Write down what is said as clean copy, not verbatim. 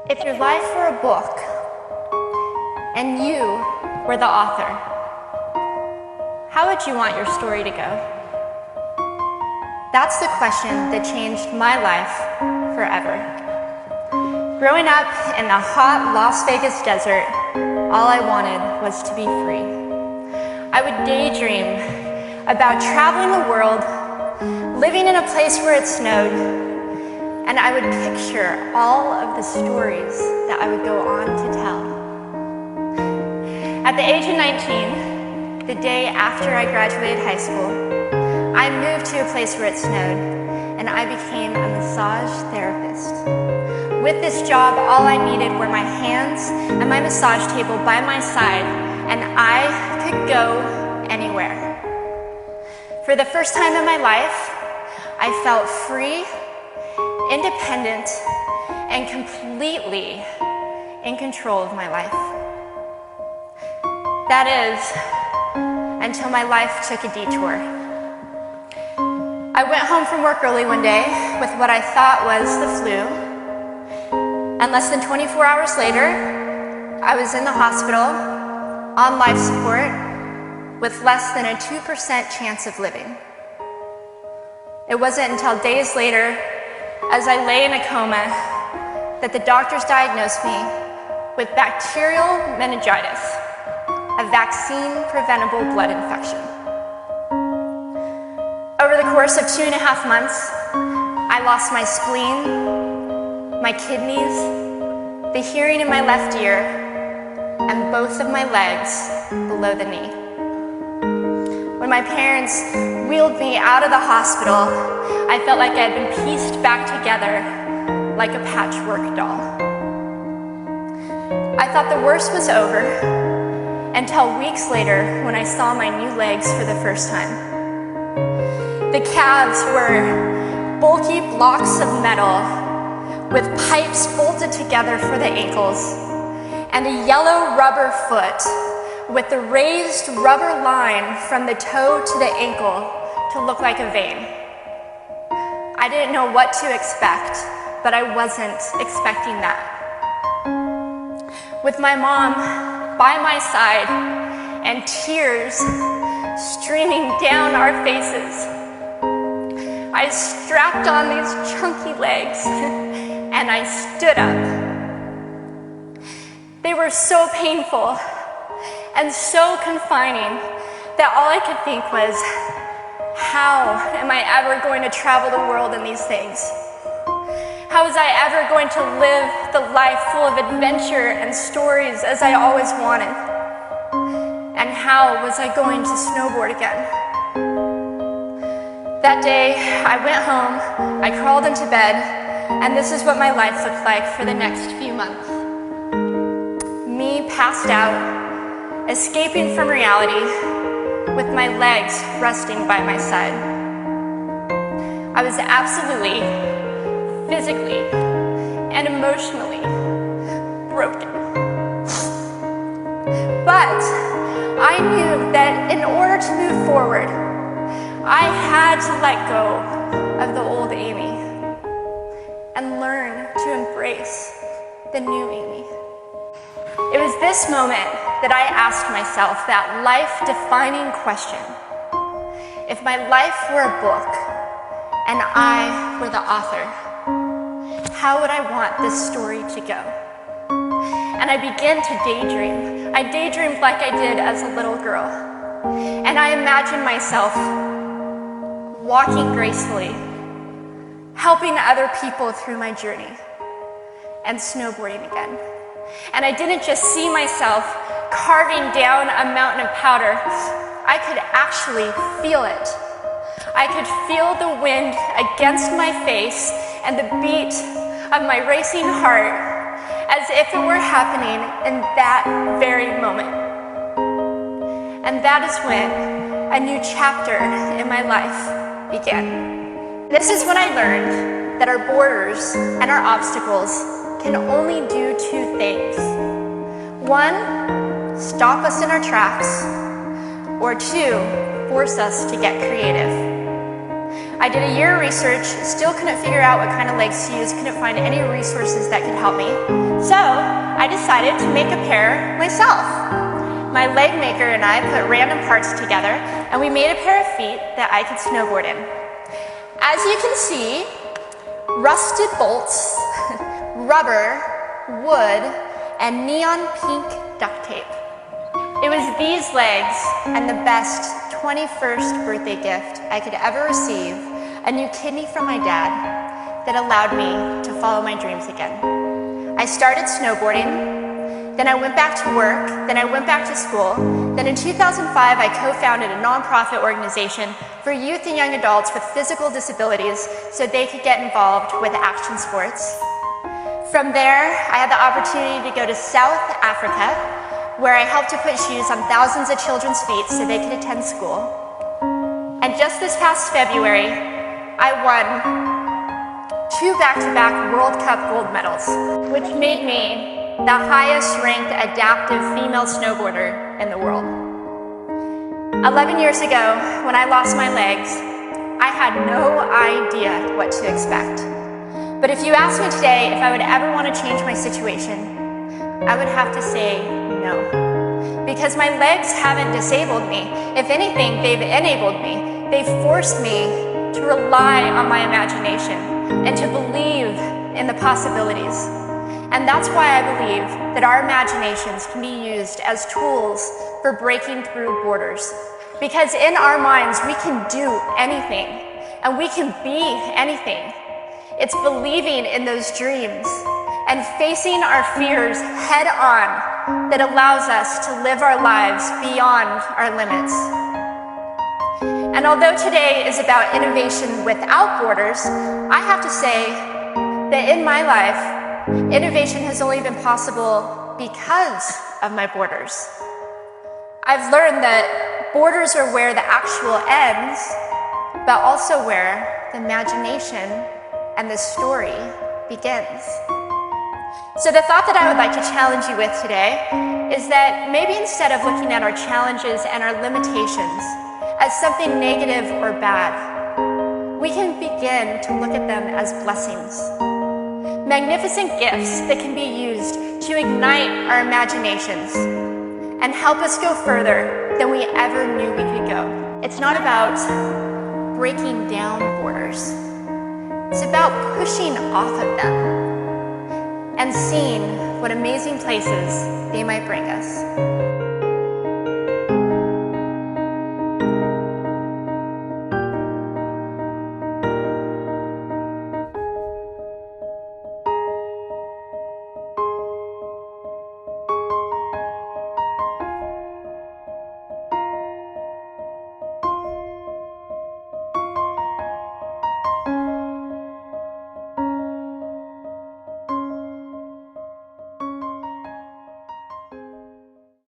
If your life were a book and you were the author, how would you want your story to go? That's the question that changed my life forever. Growing up in the hot Las Vegas desert, all I wanted was to be free. I would daydream about traveling the world, living in a place where it snowed, and I would picture all of the stories that I would go on to tell. At the age of 19, the day after I graduated high school, I moved to a place where it snowed, and I became a massage therapist. With this job, all I needed were my hands and my massage table by my side, and I could go anywhere. For the first time in my life, I felt free, independent, and completely in control of my life. That is, until my life took a detour. I went home from work early one day with what I thought was the flu, and less than 24 hours later, I was in the hospital on life support with less than a 2% chance of living. It wasn't until days later, as I lay in a coma, that the doctors diagnosed me with bacterial meningitis, a vaccine-preventable blood infection. Over the course of 2.5 months, I lost my spleen, my kidneys, the hearing in my left ear, and both of my legs below the knee. When my parents wheeled me out of the hospital, I felt like I had been pieced back together like a patchwork doll. I thought the worst was over until weeks later when I saw my new legs for the first time. The calves were bulky blocks of metal with pipes bolted together for the ankles, and a yellow rubber foot with the raised rubber line from the toe to the ankle to look like a vein. I didn't know what to expect, but I wasn't expecting that. With my mom by my side and tears streaming down our faces, I strapped on these chunky legs and I stood up. They were so painful and so confining that all I could think was, how am I ever going to travel the world in these things? How was I ever going to live the life full of adventure and stories as I always wanted? And how was I going to snowboard again? That day, I went home, I crawled into bed, and this is what my life looked like for the next few months. Me passed out, escaping from reality, with my legs resting by my side. I was absolutely, physically, and emotionally broken. But I knew that in order to move forward, I had to let go of the old Amy and learn to embrace the new Amy. It was this moment that I asked myself that life-defining question. If my life were a book and I were the author, how would I want this story to go? And I began to daydream. I daydreamed like I did as a little girl. And I imagined myself walking gracefully, helping other people through my journey, and snowboarding again. And I didn't just see myself carving down a mountain of powder. I could actually feel it. I could feel the wind against my face and the beat of my racing heart as if it were happening in that very moment. And that is when a new chapter in my life began. This is when I learned that our borders and our obstacles can only do two things. One, stop us in our tracks, or two, force us to get creative. I did a year of research, still couldn't figure out what kind of legs to use, couldn't find any resources that could help me. So I decided to make a pair myself. My leg maker and I put random parts together and we made a pair of feet that I could snowboard in. As you can see, rusted bolts, rubber, wood, and neon pink duct tape. It was these legs and the best 21st birthday gift I could ever receive, a new kidney from my dad, that allowed me to follow my dreams again. I started snowboarding, then I went back to work, then I went back to school, then in 2005 I co-founded a nonprofit organization for youth and young adults with physical disabilities so they could get involved with action sports. From there, I had the opportunity to go to South Africa, where I helped to put shoes on thousands of children's feet so they could attend school. And just this past February, I won 2 back-to-back World Cup gold medals, which made me the highest ranked adaptive female snowboarder in the world. 11 years ago, when I lost my legs, I had no idea what to expect. But if you ask me today if I would ever want to change my situation, I would have to say no. Because my legs haven't disabled me. If anything, they've enabled me. They've forced me to rely on my imagination and to believe in the possibilities. And that's why I believe that our imaginations can be used as tools for breaking through borders. Because in our minds, we can do anything, and we can be anything. It's believing in those dreams and facing our fears head on that allows us to live our lives beyond our limits. And although today is about innovation without borders, I have to say that in my life, innovation has only been possible because of my borders. I've learned that borders are where the actual ends, but also where the imagination and the story begins. So the thought that I would like to challenge you with today is that maybe instead of looking at our challenges and our limitations as something negative or bad, we can begin to look at them as blessings. Magnificent gifts that can be used to ignite our imaginations and help us go further than we ever knew we could go. It's not about breaking down borders. It's about pushing off of them and seeing what amazing places they might bring us.